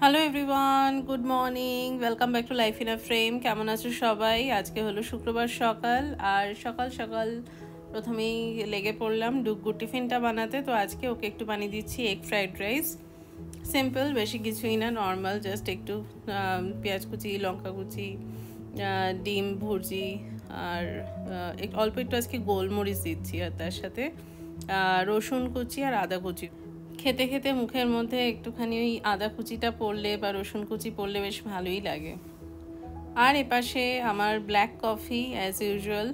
Hello everyone, good morning, welcome back to life in a frame. কেমন আছো সবাই? আজকে হলো শুক্রবার সকাল, আর সকাল সকাল প্রথমেই লেগে পড়লাম ডুগ্গুর টিফিনটা বানাতে। তো আজকে ওকে একটু বানিয়ে দিচ্ছি এগ ফ্রাইড রাইস। সিম্পল, বেশি কিছুই না, নর্মাল, জাস্ট একটু পেঁয়াজ কুচি, লঙ্কা কুচি, ডিম ভুজি, আর অল্প একটু আজকে গোলমরিচ দিচ্ছি, আর তার সাথে রসুন কুচি আর আদা কুচি। খেতে খেতে মুখের মধ্যে একটুখানি ওই আদা কুচিটা পড়লে বা রসুন কুচি পড়লে বেশ ভালোই লাগে। আর এপাশে আমার black coffee as usual.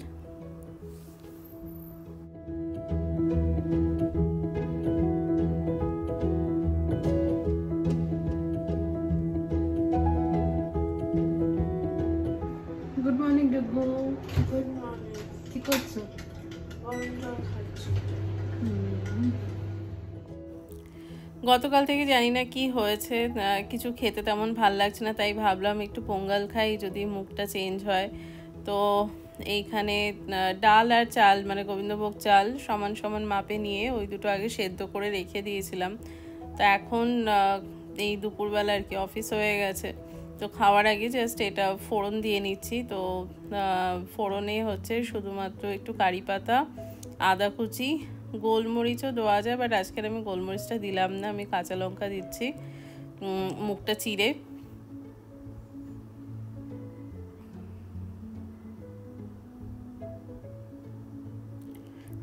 Good morning Dugu. Good morning. কি করছো? গরম জল খাচ্ছি। গতকাল থেকে জানি না কি হয়েছে, কিছু খেতে তেমন ভাল লাগছে না, তাই ভাবলাম একটু পোঙ্গল খাই, যদি মুখটা চেঞ্জ হয়। তো এইখানে ডাল আর চাল, মানে গোবিন্দভোগ চাল সমান সমান মাপে নিয়ে ওই দুটো আগে সেদ্ধ করে রেখে দিয়েছিলাম। তো এখন এই দুপুরবেলা আর কি অফিস হয়ে গেছে, তো খাওয়ার আগে জাস্ট এটা ফোড়ন দিয়ে নিচ্ছি। তো ফোড়নে হচ্ছে শুধুমাত্র একটু কারি পাতা, আদা কুচি, গোলমরিচও দেওয়া যায়, বাট আজকের আমি গোলমরিচটা দিলাম না, আমি কাঁচা লঙ্কা দিচ্ছি মুখটা চিড়ে।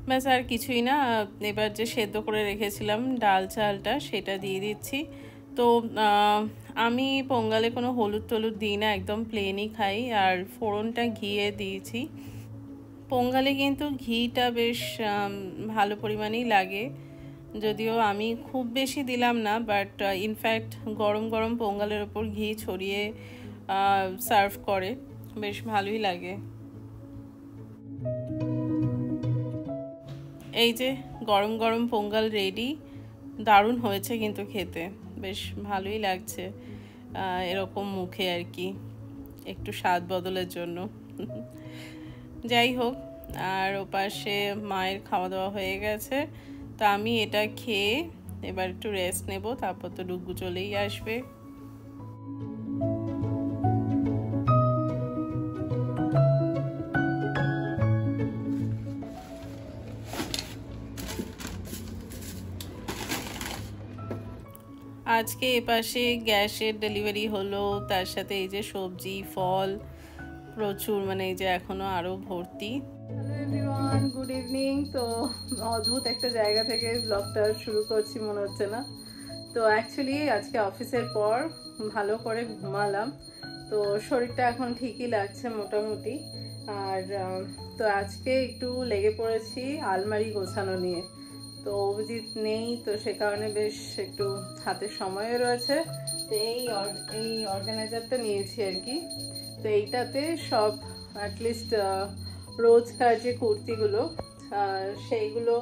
ব্যাস, আর কিছুই না। এবার যে সেদ্ধ করে রেখেছিলাম ডাল চালটা, সেটা দিয়ে দিচ্ছি। তো আমি পোঙ্গলে কোনো হলুদ টলুদ দিই না, একদম প্লেনই খাই। আর ফোড়নটা ঘিয়ে দিয়েছি। পোঙ্গলে কিন্তু ঘিটা বেশ ভালো পরিমাণেই লাগে, যদিও আমি খুব বেশি দিলাম না, বাট ইনফ্যাক্ট গরম গরম পোঙ্গলের ওপর ঘি ছড়িয়ে সার্ভ করে, বেশ ভালোই লাগে। এই যে গরম গরম পোঙ্গল রেডি, দারুণ হয়েছে কিন্তু খেতে, বেশ ভালোই লাগছে এরকম মুখে আর কি, একটু স্বাদ বদলের জন্য। যাই হোক, আর ওপাশে মায়ের খাওয়া দাওয়া হয়ে গেছে, তা আমি এটা খেয়ে এবার একটু রেস্ট নেব, তারপর তো ডুগ্গু চলেই আসবে। আজকে এপাশে গ্যাসের ডেলিভারি হলো, তার সাথে এই যে সবজি ফল প্রচুর, মানে এই যে এখনো আরো ভর্তি। Hello everyone, good evening. তো অদ্ভুত একটা জায়গা থেকে ব্লগটা শুরু করছি মনে হচ্ছে না। তো অ্যাকচুয়ালি আজকে অফিসের পর ভালো করে ঘুমালাম, তো শরীরটা এখন ঠিকই লাগছে মোটামুটি। আর তো আজকে একটু লেগে পড়েছি আলমারি গোছানো নিয়ে। তো অভিজিৎ নেই, তো সে কারণে বেশ একটু হাতে সময়ও রয়েছে। তো এই অর্গানাইজারটা নিয়েছি আর কি। তো এইটাতে সব অ্যাটলিস্ট রোজকার যে কুর্তিগুলো সেইগুলো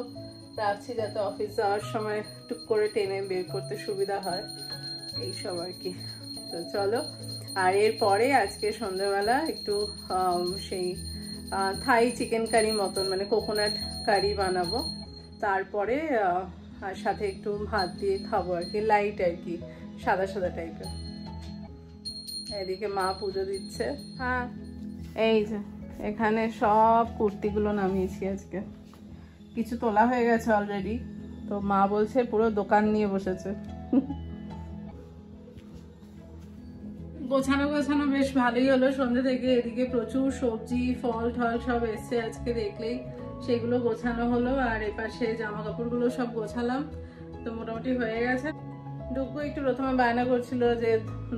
রাখছি, যাতে অফিস যাওয়ার সময় টুক করে টেনে বের করতে সুবিধা হয়, এইসব আর কি। তো চলো, আর এরপরে আজকে সন্ধ্যাবেলা একটু সেই থাই চিকেন কারি মতন, মানে কোকোনাট কারি বানাবো। তারপরে আর সাথে একটু ভাত দিয়ে খাবো আর কি, লাইট আর কি, সাদা সাদা টাইপের। এদিকে মা পুজো দিচ্ছে। হ্যাঁ, এই যে এখানে সব কুর্তিগুলো নামিয়েছি আজকে, কিছু তোলা হয়ে গেছে অলরেডি। তো মা বলছে পুরো দোকান নিয়ে বসেছে। গোছানো গোছানো বেশ ভালোই হলো সন্ধ্যে থেকে। এদিকে প্রচুর সবজি ফল টল সব এসছে আজকে, দেখলেই সেগুলো গোছানো হলো। আর এপাশে জামা কাপড়গুলো সব গোছালাম, তো মোটামুটি হয়ে গেছে। ডুগ্গু একটু প্রথমে বায়না করছিল যে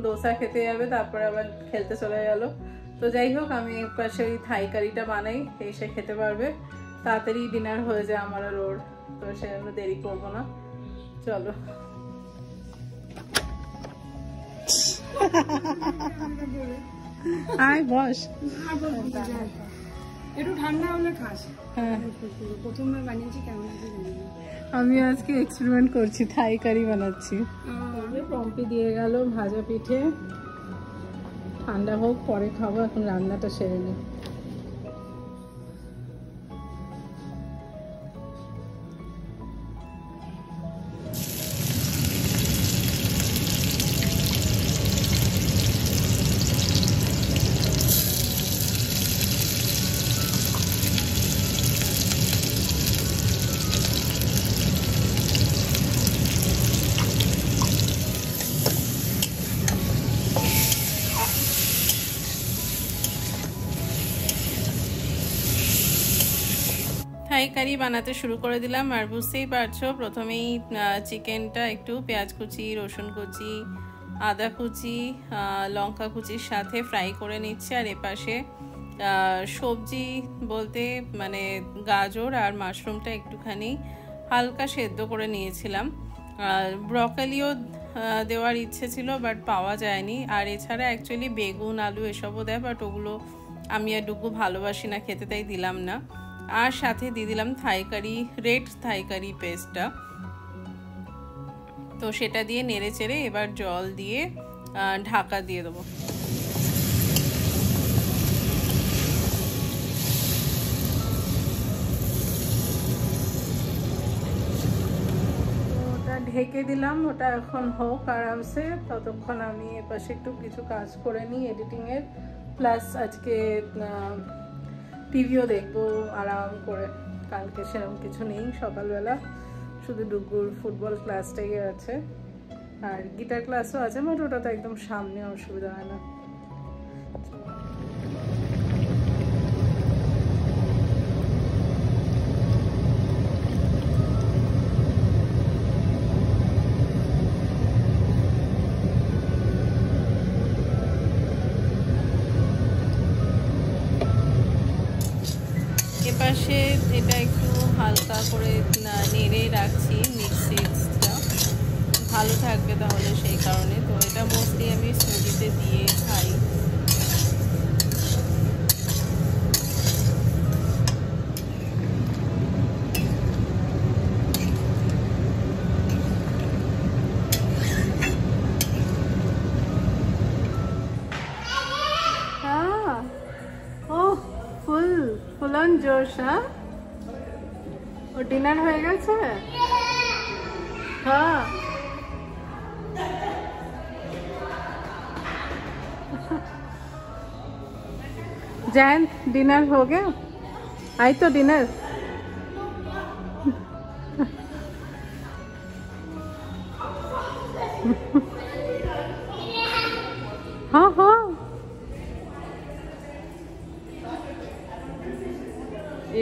দোসা খেতে যাবে, তারপরে আবার খেলতে চলে গেল। তো যাই হোক, আমি পাশে ওই থাই কারিটা বানাই, এসে খেতে পারবে, তাড়াতাড়ি ডিনার হয়ে যায় আমার আর ওর, তো সেজন্য দেরি করবো না। চলো। আয় বস, একটু ঠান্ডা হলে খাস। হ্যাঁ, প্রথমবার বানিয়েছি, কেমন আছে জানি না। আমি আজকে এক্সপেরিমেন্ট করছি, থাই কারি বানাচ্ছি। পম্পি দিয়ে গেল ভাজা পিঠে, ঠান্ডা হোক পরে খাবো, এখন রান্নাটা সেরে নিই। থাই কারি বানাতে শুরু করে দিলাম। আর বুঝতেই পারছো প্রথমেই চিকেনটা একটু পেঁয়াজ কুচি, রসুন কুচি, আদা কুচি, লঙ্কা কুচির সাথে ফ্রাই করে নিচ্ছে। আর এপাশে সবজি বলতে মানে গাজর আর মাশরুমটা একটুখানি হালকা সেদ্ধ করে নিয়েছিলাম। ব্রকলিও দেওয়ার ইচ্ছে ছিল বাট পাওয়া যায়নি। আর এছাড়া অ্যাকচুয়ালি বেগুন, আলু এসবও দেয়, বাট ওগুলো আমি আর ডুগু ভালোবাসি না খেতে, তাই দিলাম না। আর সাথে দিয়ে দিলাম থাই কারি, রেড থাই কারি পেস্টটা। তো সেটা দিয়ে নেড়ে চেড়ে এবার জল দিয়ে ঢাকা দিয়ে দেবো। ঢেকে দিলাম, ওটা এখন হোক আরামসে। ততক্ষণ আমি এপাশে একটু কিছু কাজ করে নিই এডিটিংয়ের, প্লাস আজকে টিভিও দেখবো আরাম করে। কালকে সেরকম কিছু নেই সকালবেলা, শুধু ডুগুর ফুটবল ক্লাসটাই আছে, আর গিটার ক্লাসও আছে, বাট ওটা তো একদম সামনে, অসুবিধা হয় না। এপাশে এটা একটু হালকা করে নেড়ে রাখছি, মিক্সিটা ভালো থাকবে তাহলে সেই কারণে। তো এটা মোস্টলি আমি স্মুদিতে দিয়ে খাই। ফুল অন জোশ। হ্যাঁ, ও ডিনার হয়ে গেছে। हाँ जैन डिनर हो गया? आई तो डिनर। हाँ हाँ,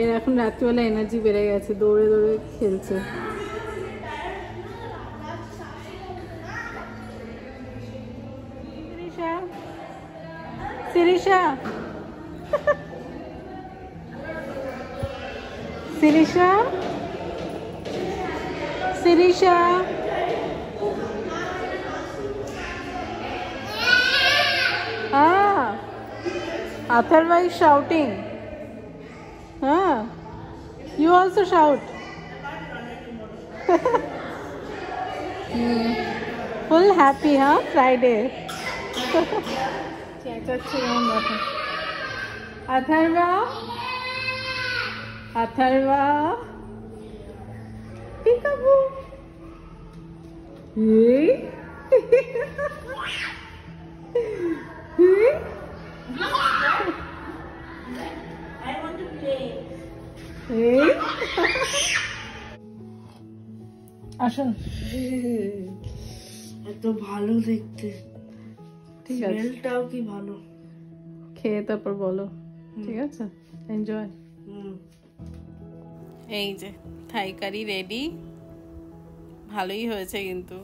এর এখন রাত্রিবেলা এনার্জি বেড়ে গেছে, দৌড়ে দৌড়ে খেলছে। Sirisha, Sirisha, Sirisha. Ah, Atharva is shouting. Ah, you also shout. Full happy, huh? Friday. Atharva, Atharva, पिकाबू। I want to play. আসুন, এত ভালো দেখতে, ঠিক আছে, স্মেলটাও কি ভালো। খেয়ে তারপর বলো, ঠিক আছে? এনজয়। এই যে থাই কারি রেডি, ভালোই হয়েছে কিন্তু।